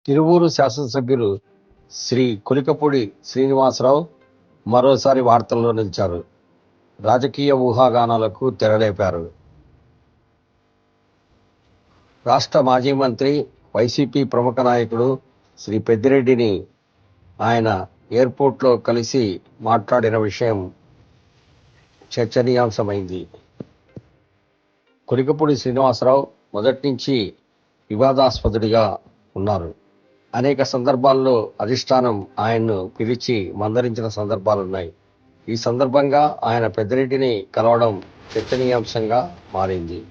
తిరువూరు శాసనసభ్యులు శ్రీ కొలికపూడి శ్రీనివాసరావు మరోసారి వార్తల్లో నిలిచారు. రాజకీయ ఊహాగానాలకు తెరలేపారు. రాష్ట్ర మాజీ మంత్రి, వైసీపీ ప్రముఖ నాయకుడు శ్రీ పెద్దిరెడ్డిని ఆయన ఎయిర్పోర్ట్లో కలిసి మాట్లాడిన విషయం చర్చనీయాంశమైంది. కొలికపూడి శ్రీనివాసరావు మొదటి నుంచి వివాదాస్పదుడిగా ఉన్నారు. అనేక సందర్భాల్లో అధిష్టానం ఆయన్ను పిలిచి మందలించిన సందర్భాలున్నాయి. ఈ సందర్భంగా ఆయన పెద్దిరెడ్డిని కలవడం చర్చనీయాంశంగా మారింది.